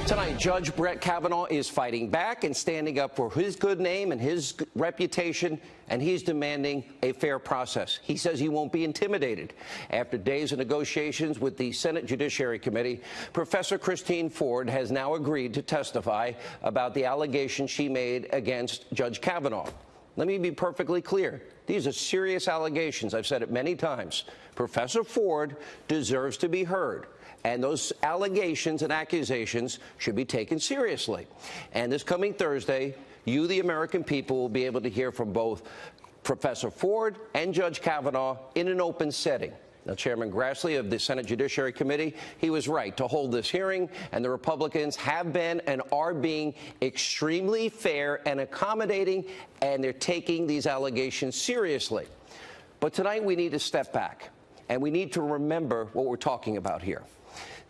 Tonight, Judge Brett Kavanaugh is fighting back and standing up for his good name and his reputation, and he's demanding a fair process. He says he won't be intimidated. After days of negotiations with the Senate Judiciary Committee, Professor Christine Ford has now agreed to testify about the allegations she made against Judge Kavanaugh. Let me be perfectly clear. These are serious allegations. I've said it many times. Professor Ford deserves to be heard. And those allegations and accusations should be taken seriously. And this coming Thursday, you, the American people, will be able to hear from both Professor Ford and Judge Kavanaugh in an open setting. Now, Chairman Grassley of the Senate Judiciary Committee, he was right to hold this hearing, and the Republicans have been and are being extremely fair and accommodating, and they're taking these allegations seriously. But tonight we need to step back, and we need to remember what we're talking about here.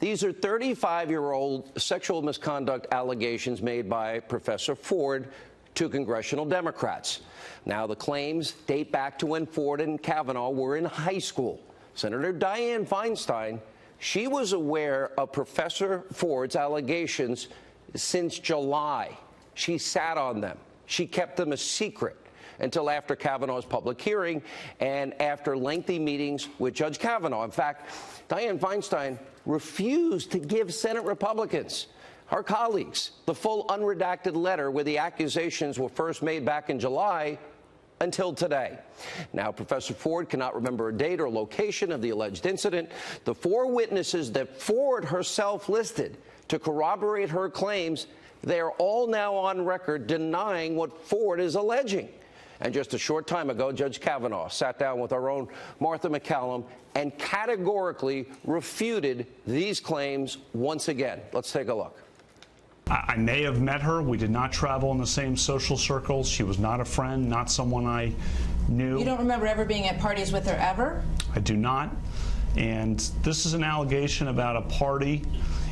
These are 35-year-old sexual misconduct allegations made by Professor Ford to congressional Democrats. Now, the claims date back to when Ford and Kavanaugh were in high school. Senator Dianne Feinstein, she was aware of Professor Ford's allegations since July. She sat on them. She kept them a secret until after Kavanaugh's public hearing and after lengthy meetings with Judge Kavanaugh. In fact, Dianne Feinstein refused to give Senate Republicans, her colleagues, the full unredacted letter where the accusations were first made back in July until today. Now, Professor Ford cannot remember a date or location of the alleged incident. The four witnesses that Ford herself listed to corroborate her claims, they are all now on record denying what Ford is alleging. And just a short time ago, Judge Kavanaugh sat down with our own Martha McCallum and categorically refuted these claims once again. Let's take a look. I may have met her. We did not travel in the same social circles. She was not a friend, not someone I knew. You don't remember ever being at parties with her ever? I do not. And this is an allegation about a party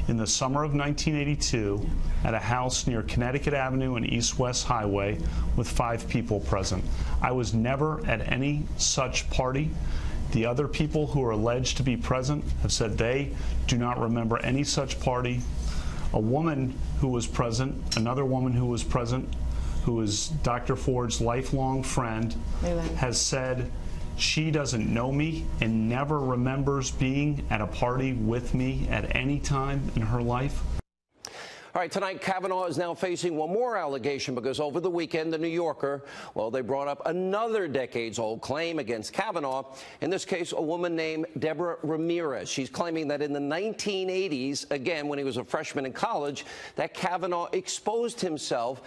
in the summer of 1982 at a house near Connecticut Avenue and East-West Highway with 5 people present. I was never at any such party. The other people who are alleged to be present have said they do not remember any such party. A woman who was present, another woman who was present, who is Dr. Ford's lifelong friend, has said she doesn't know me and never remembers being at a party with me at any time in her life. All right, tonight, Kavanaugh is now facing one more allegation because over the weekend, the New Yorker, well, they brought up another decades-old claim against Kavanaugh. In this case, a woman named Deborah Ramirez. She's claiming that in the 1980s, again, when he was a freshman in college, that Kavanaugh exposed himself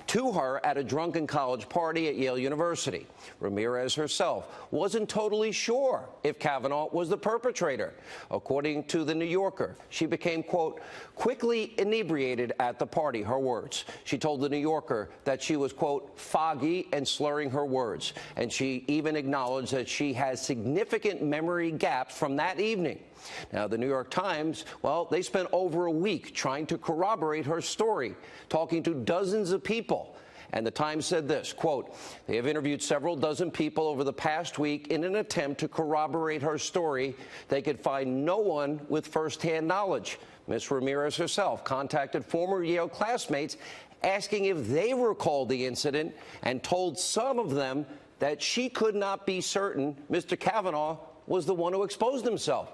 to her at a drunken college party at Yale University. Ramirez herself wasn't totally sure if Kavanaugh was the perpetrator. According to the New Yorker, she became, quote, quickly inebriated at the party, her words. She told the New Yorker that she was, quote, foggy and slurring her words. And she even acknowledged that she has significant memory gaps from that evening. Now, the New York Times, well, they spent over a week trying to corroborate her story, talking to dozens of people. And the Times said this, quote, they have interviewed several dozen people over the past week in an attempt to corroborate her story. They could find no one with firsthand knowledge. Ms. Ramirez herself contacted former Yale classmates asking if they recalled the incident and told some of them that she could not be certain Mr. Kavanaugh was the one who exposed himself.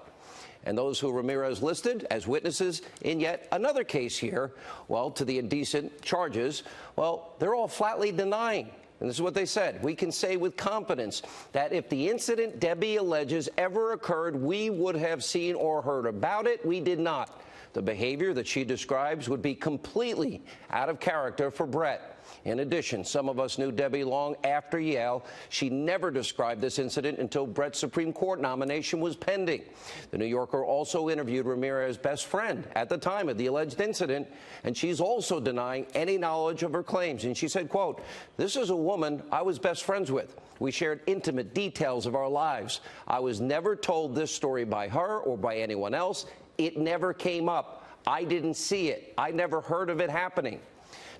And those who Ramirez listed as witnesses in yet another case here, well, to the indecent charges, well, they're all flatly denying. And this is what they said. We can say with confidence that if the incident Debbie alleges ever occurred, we would have seen or heard about it. We did not. The behavior that she describes would be completely out of character for Brett. In addition, some of us knew Debbie long after Yale. She never described this incident until Brett's Supreme Court nomination was pending. The New Yorker also interviewed Ramirez's best friend at the time of the alleged incident, and she's also denying any knowledge of her claims. And she said, quote, this is a woman I was best friends with. We shared intimate details of our lives. I was never told this story by her or by anyone else. It never came up. I didn't see it. I never heard of it happening.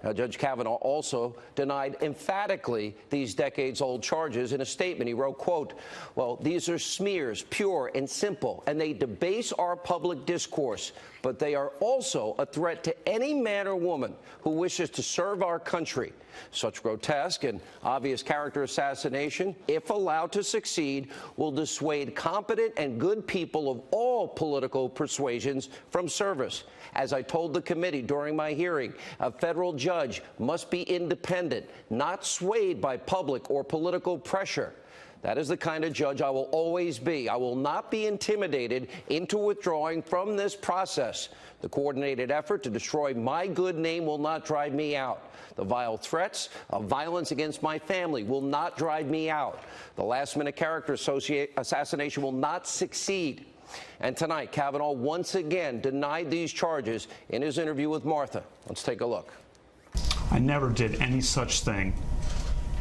Now, Judge Kavanaugh also denied emphatically these decades-old charges. In a statement, he wrote, quote, "Well, these are smears, pure and simple, and they debase our public discourse, but they are also a threat to any man or woman who wishes to serve our country. Such grotesque and obvious character assassination, if allowed to succeed, will dissuade competent and good people of all political persuasions from service. As I told the committee during my hearing, a federal judge must be independent, not swayed by public or political pressure. That is the kind of judge I will always be. I will not be intimidated into withdrawing from this process. The coordinated effort to destroy my good name will not drive me out. The vile threats of violence against my family will not drive me out. The last-minute character assassination will not succeed." And tonight, Kavanaugh once again denied these charges in his interview with Martha. Let's take a look. I never did any such thing.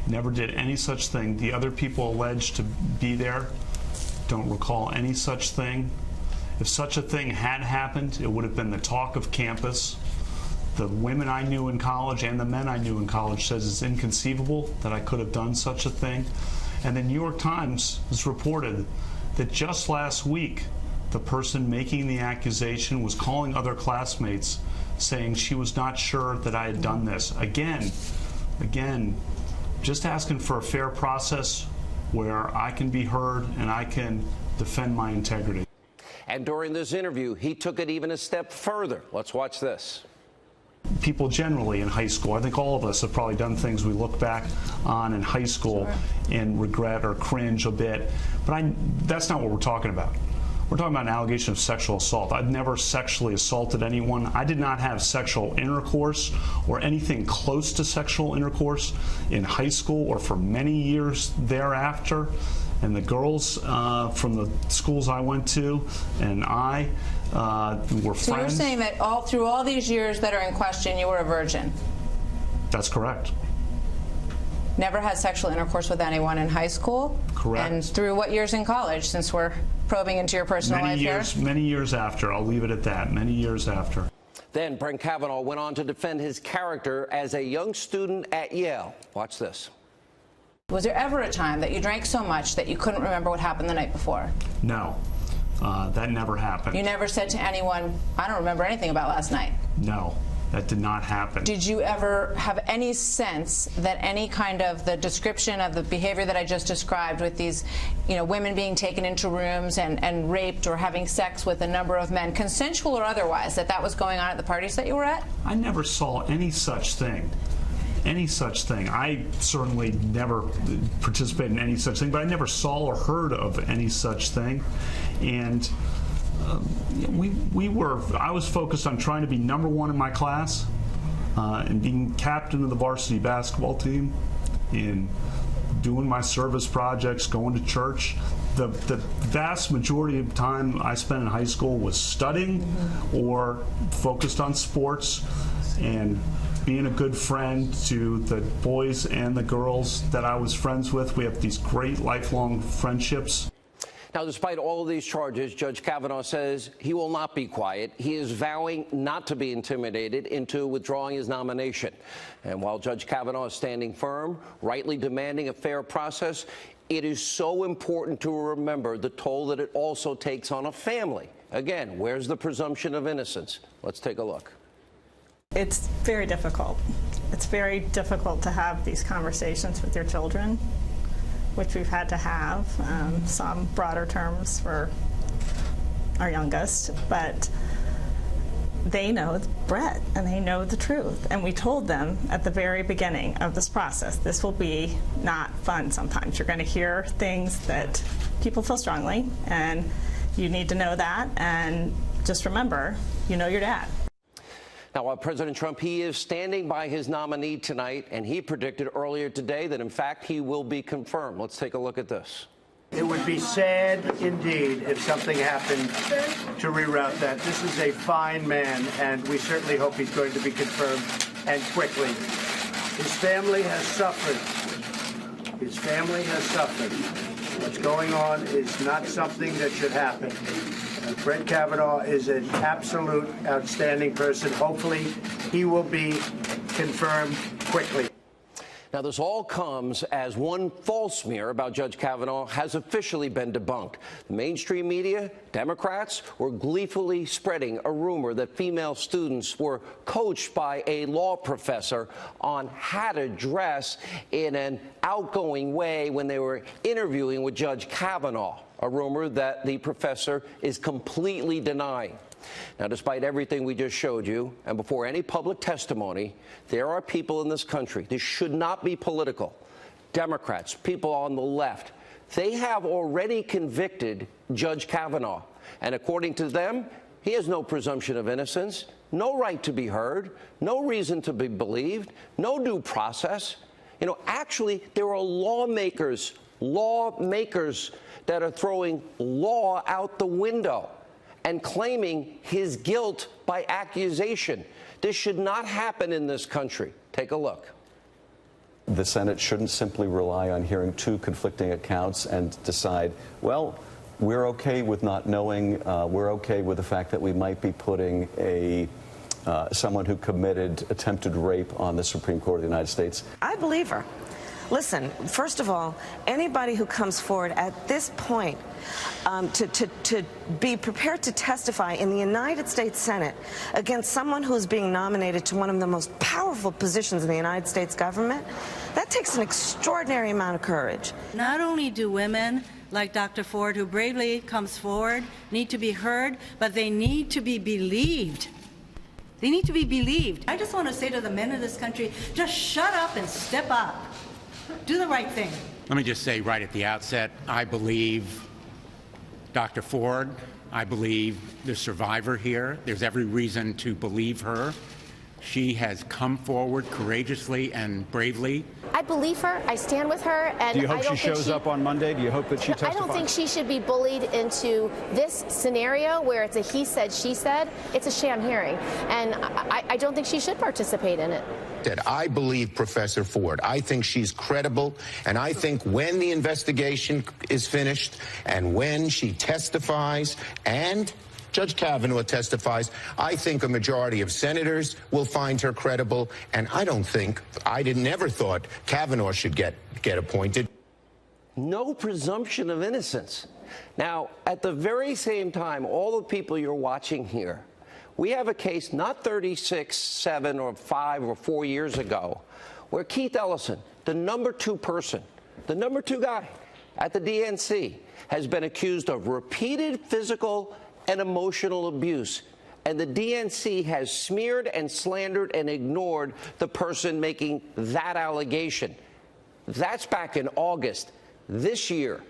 Never did any such thing. The other people alleged to be there don't recall any such thing. If such a thing had happened, it would have been the talk of campus. The women I knew in college and the men I knew in college says it's inconceivable that I could have done such a thing. And the New York Times has reported that just last week, the person making the accusation was calling other classmates saying she was not sure that I had done this. Again, just asking for a fair process where I can be heard and I can defend my integrity. And during this interview, he took it even a step further. Let's watch this. People generally in high school, I think all of us have probably done things we look back on in high school and regret or cringe a bit, but that's not what we're talking about. We're talking about an allegation of sexual assault. I've never sexually assaulted anyone. I did not have sexual intercourse or anything close to sexual intercourse in high school or for many years thereafter. And the girls from the schools I went to and I were friends. So you're saying that through all these years that are in question, you were a virgin? That's correct. Never had sexual intercourse with anyone in high school? Correct. And through what years in college, since we're probing into your personal life here? Many years after. I'll leave it at that. Many years after. Then Brett Kavanaugh went on to defend his character as a young student at Yale. Watch this. Was there ever a time that you drank so much that you couldn't remember what happened the night before? No, that never happened. You never said to anyone, I don't remember anything about last night? No, that did not happen. Did you ever have any sense that any kind of the description of the behavior that I just described with these, women being taken into rooms and raped or having sex with a number of men, consensual or otherwise, that was going on at the parties that you were at? I never saw any such thing. Any such thing. I certainly never participated in any such thing, but I never saw or heard of any such thing. And I was focused on trying to be #1 in my class and being captain of the varsity basketball team and doing my service projects, going to church. The vast majority of time I spent in high school was studying or focused on sports and being a good friend to the boys and the girls that I was friends with. We have these great lifelong friendships. Now, despite all of these charges, Judge Kavanaugh says he will not be quiet. He is vowing not to be intimidated into withdrawing his nomination. And while Judge Kavanaugh is standing firm, rightly demanding a fair process, it is so important to remember the toll that it also takes on a family. Again, where's the presumption of innocence? Let's take a look. It's very difficult. It's very difficult to have these conversations with your children, which we've had to have, some broader terms for our youngest, but they know Brett and they know the truth. And we told them at the very beginning of this process, this will be not fun sometimes. You're going to hear things that people feel strongly, and you need to know that, and just remember, you know your dad. Now, while President Trump, he is standing by his nominee tonight, and he predicted earlier today that, in fact, he will be confirmed. Let's take a look at this. It would be sad indeed if something happened to reroute that. This is a fine man, and we certainly hope he's going to be confirmed, and quickly. His family has suffered. His family has suffered. What's going on is not something that should happen. Brett Kavanaugh is an absolute outstanding person. Hopefully, he will be confirmed quickly. Now, this all comes as one false smear about Judge Kavanaugh has officially been debunked. The mainstream media, Democrats, were gleefully spreading a rumor that female students were coached by a law professor on how to dress in an outgoing way when they were interviewing with Judge Kavanaugh, a rumor that the professor is completely denying. Now, despite everything we just showed you, and before any public testimony, there are people in this country, this should not be political, Democrats, people on the left, they have already convicted Judge Kavanaugh. And according to them, he has no presumption of innocence, no right to be heard, no reason to be believed, no due process. You know, actually, there are lawmakers that are throwing law out the window and claiming his guilt by accusation. This should not happen in this country. Take a look. The Senate shouldn't simply rely on hearing two conflicting accounts and decide, well, we're okay with not knowing, we're okay with the fact that we might be putting someone who committed attempted rape on the Supreme Court of the United States. I believe her. Listen, first of all, anybody who comes forward at this point to be prepared to testify in the United States Senate against someone who's being nominated to one of the most powerful positions in the United States government, that takes an extraordinary amount of courage. Not only do women like Dr. Ford, who bravely comes forward, need to be heard, but they need to be believed. They need to be believed. I just want to say to the men of this country, just shut up and step up. Do the right thing. Let me just say right at the outset, I believe Dr. Ford. I believe the survivor here. There's every reason to believe her. She has come forward courageously and bravely. I believe her. I stand with her. And do you hope she shows up on Monday? Do you hope that she testifies? I don't think she should be bullied into this scenario where it's a he said, she said. It's a sham hearing. And I don't think she should participate in it. I believe Professor Ford. I think she's credible, and I think when the investigation is finished and when she testifies and Judge Kavanaugh testifies, I think a majority of senators will find her credible, and I never thought Kavanaugh should get appointed. No presumption of innocence. Now, at the very same time, all the people you're watching here, we have a case not 36, 7, or 5 or 4 years ago where Keith Ellison, the number 2 person, the number 2 guy at the DNC, has been accused of repeated physical and emotional abuse. And the DNC has smeared and slandered and ignored the person making that allegation. That's back in August this year.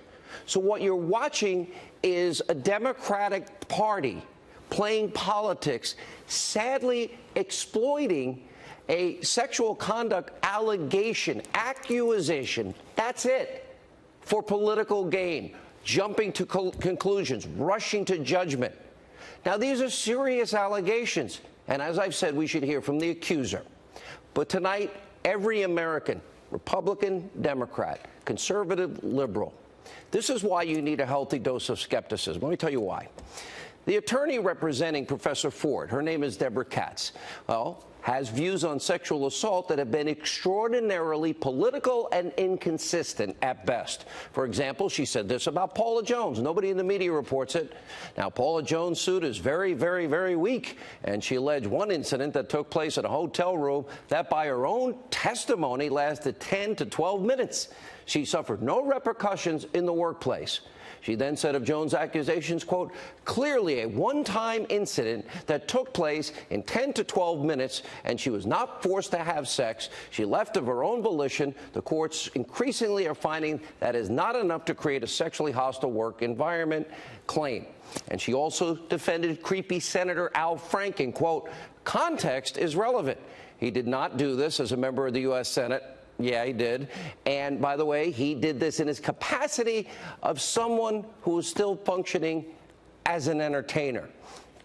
So what you're watching is a Democratic Party playing politics, sadly exploiting a sexual conduct allegation, accusation, that's it, for political gain, jumping to conclusions, rushing to judgment. Now, these are serious allegations, and as I've said, we should hear from the accuser. But tonight, every American, Republican, Democrat, conservative, liberal, this is why you need a healthy dose of skepticism. Let me tell you why. The attorney representing Professor Ford, her name is Deborah Katz, has views on sexual assault that have been extraordinarily political and inconsistent at best. For example, she said this about Paula Jones. Nobody in the media reports it. Now, Paula Jones' suit is very, very, very weak, and she alleged one incident that took place in a hotel room that, by her own testimony, lasted 10 to 12 minutes. She suffered no repercussions in the workplace. She then said of Jones' accusations, quote, clearly a one-time incident that took place in 10 to 12 minutes, and she was not forced to have sex. She left of her own volition. The courts increasingly are finding that is not enough to create a sexually hostile work environment claim. And she also defended creepy Senator Al Franken, quote, context is relevant. He did not do this as a member of the U.S. Senate. Yeah, he did. And by the way, he did this in his capacity of someone who is still functioning as an entertainer.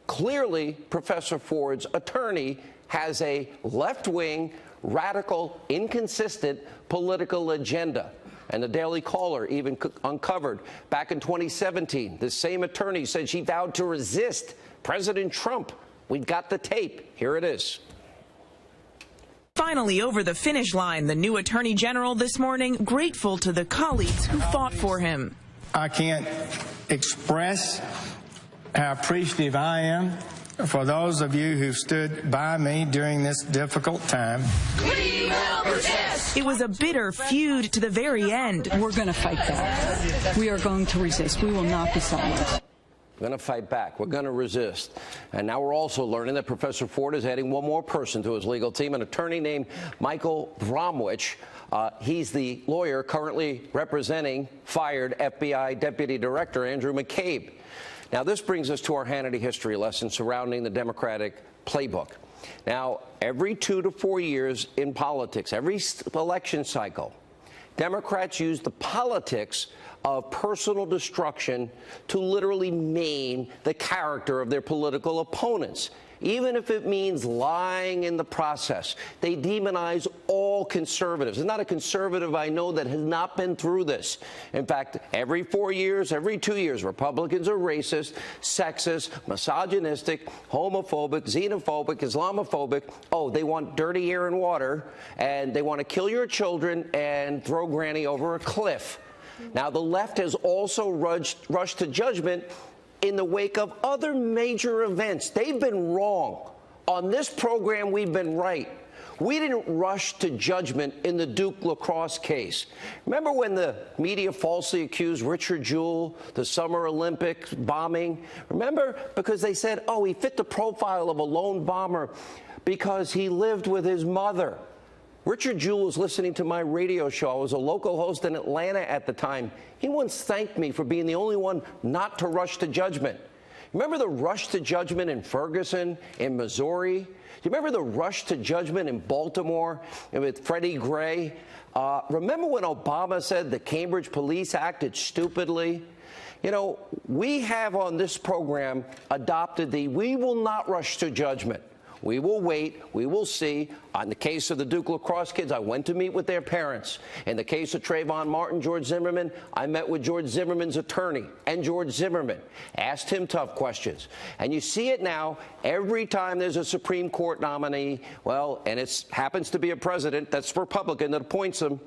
Clearly, Professor Ford's attorney has a left-wing, radical, inconsistent political agenda. And the Daily Caller even uncovered back in 2017, the same attorney said she vowed to resist President Trump. We've got the tape. Here it is. finally over the finish line, the new Attorney General this morning grateful to the colleagues who fought for him. I can't express how appreciative I am for those of you who stood by me during this difficult time. We will persist. It was a bitter feud to the very end. We're going to fight back. We are going to resist. We will not be silent. We're going to fight back. We're going to resist. And now we're also learning that Professor Ford is adding one more person to his legal team, an attorney named Michael Bromwich. He's the lawyer currently representing fired FBI Deputy Director Andrew McCabe. Now, this brings us to our Hannity history lesson surrounding the Democratic playbook. Now, every 2 to 4 years in politics, every election cycle, Democrats use the politics of personal destruction to literally maim the character of their political opponents, even if it means lying in the process. They demonize all conservatives. There's not a conservative I know that has not been through this. In fact, every 4 years, every 2 years, Republicans are racist, sexist, misogynistic, homophobic, xenophobic, Islamophobic. Oh, they want dirty air and water, and they want to kill your children and throw Granny over a cliff. Now, the left has also rushed to judgment in the wake of other major events. They've been wrong. On this program, we've been right. We didn't rush to judgment in the Duke lacrosse case. Remember when the media falsely accused Richard Jewell, the Summer Olympics bombing? Remember? Because they said, oh, he fit the profile of a lone bomber because he lived with his mother. Richard Jewell was listening to my radio show. I was a local host in Atlanta at the time. He once thanked me for being the only one not to rush to judgment. Remember the rush to judgment in Ferguson, in Missouri? Do you remember the rush to judgment in Baltimore with Freddie Gray? Remember when Obama said the Cambridge police acted stupidly? You know, we have on this program adopted the we will not rush to judgment. We will wait. We will see. On the case of the Duke lacrosse kids, I went to meet with their parents. In the case of Trayvon Martin, George Zimmerman, I met with George Zimmerman's attorney and George Zimmerman. Asked him tough questions. And you see it now every time there's a Supreme Court nominee, well, and it happens to be a president that's Republican that appoints him.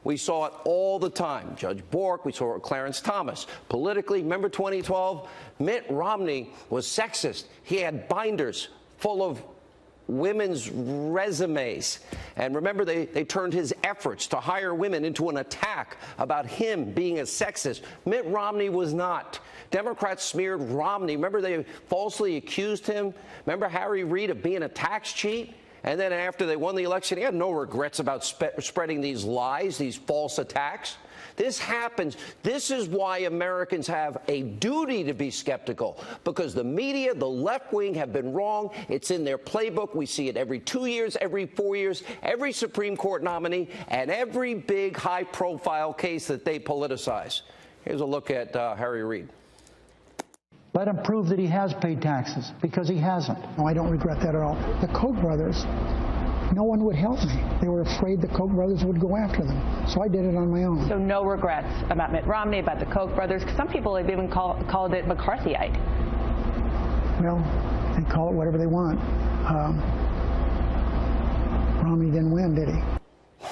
We saw it all the time. Judge Bork, we saw it with Clarence Thomas. Politically, remember 2012? Mitt Romney was sexist. He had binders full of women's resumes. And remember, they turned his efforts to hire women into an attack about him being a sexist. Mitt Romney was not. Democrats smeared Romney. Remember, they falsely accused him. Remember Harry Reid of being a tax cheat? And then after they won the election, he had no regrets about spreading these lies, these false attacks. This happens. This is why Americans have a duty to be skeptical, because the media, the left wing, have been wrong. It's in their playbook. We see it every 2 years, every 4 years, every Supreme Court nominee, and every big high-profile case that they politicize. Here's a look at Harry Reid. Let him prove that he has paid taxes, because he hasn't. No, I don't regret that at all. The Koch brothers, no one would help me. They were afraid the Koch brothers would go after them. So I did it on my own. So no regrets about Mitt Romney, about the Koch brothers? Because some people have even called it McCarthyite. Well, they call it whatever they want. Romney didn't win, did he?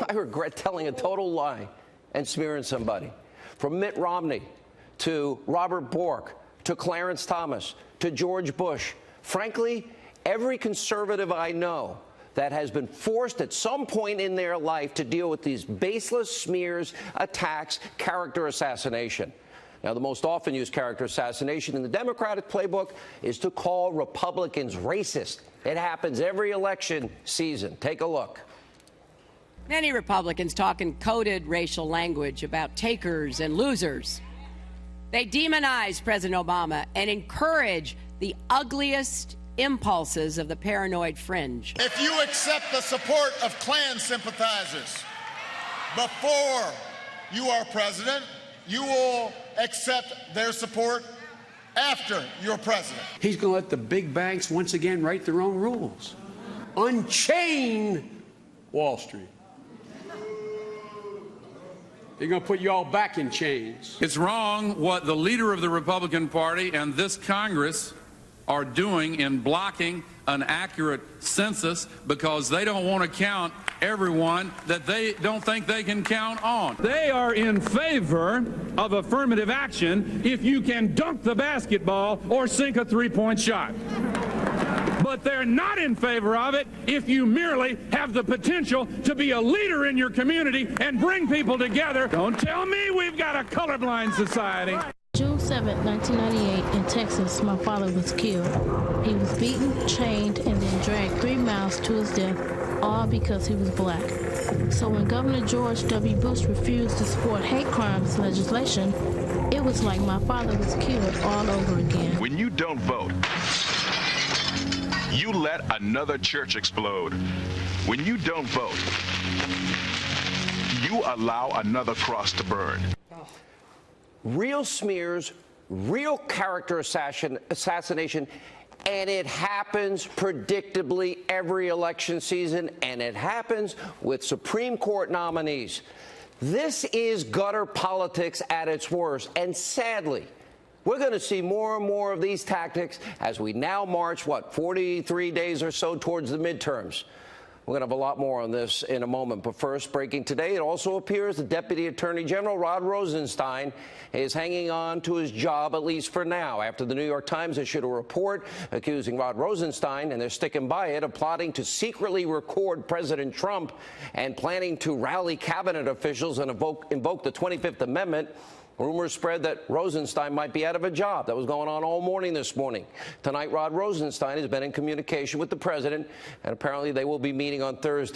I regret telling a total lie and smearing somebody. From Mitt Romney to Robert Bork to Clarence Thomas to George Bush. Frankly, every conservative I know that has been forced at some point in their life to deal with these baseless smears, attacks, character assassination. Now, the most often used character assassination in the Democratic playbook is to call Republicans racist. It happens every election season. Take a look. Many Republicans talk in coded racial language about takers and losers. They demonize President Obama and encourage the ugliest impulses of the paranoid fringe. If you accept the support of Klan sympathizers before you are president, you will accept their support after you're president. He's going to let the big banks once again write their own rules. Unchain Wall Street. They're going to put you all back in chains. It's wrong what the leader of the Republican Party and this Congress are doing in blocking an accurate census because they don't want to count everyone that they don't think they can count on. They are in favor of affirmative action if you can dunk the basketball or sink a three-point shot. But they're not in favor of it if you merely have the potential to be a leader in your community and bring people together. Don't tell me we've got a colorblind society. June 7, 1998, in Texas, my father was killed. He was beaten, chained, and then dragged 3 miles to his death, all because he was black. So when Governor George W. Bush refused to support hate crimes legislation, it was like my father was killed all over again. When you don't vote, you let another church explode. When you don't vote, you allow another cross to burn. Real smears, real character assassination, and it happens predictably every election season, and it happens with Supreme Court nominees. This is gutter politics at its worst, and sadly, we're going to see more and more of these tactics as we now march, 43 days or so towards the midterms. We're going to have a lot more on this in a moment. But first, breaking today, it also appears the Deputy Attorney General, Rod Rosenstein, is hanging on to his job, at least for now, after the New York Times issued a report accusing Rod Rosenstein, and they're sticking by it, of plotting to secretly record President Trump and planning to rally cabinet officials and invoke the 25th Amendment. Rumors spread that Rosenstein might be out of a job. That was going on all morning this morning. Tonight, Rod Rosenstein has been in communication with the president, and apparently they will be meeting on Thursday.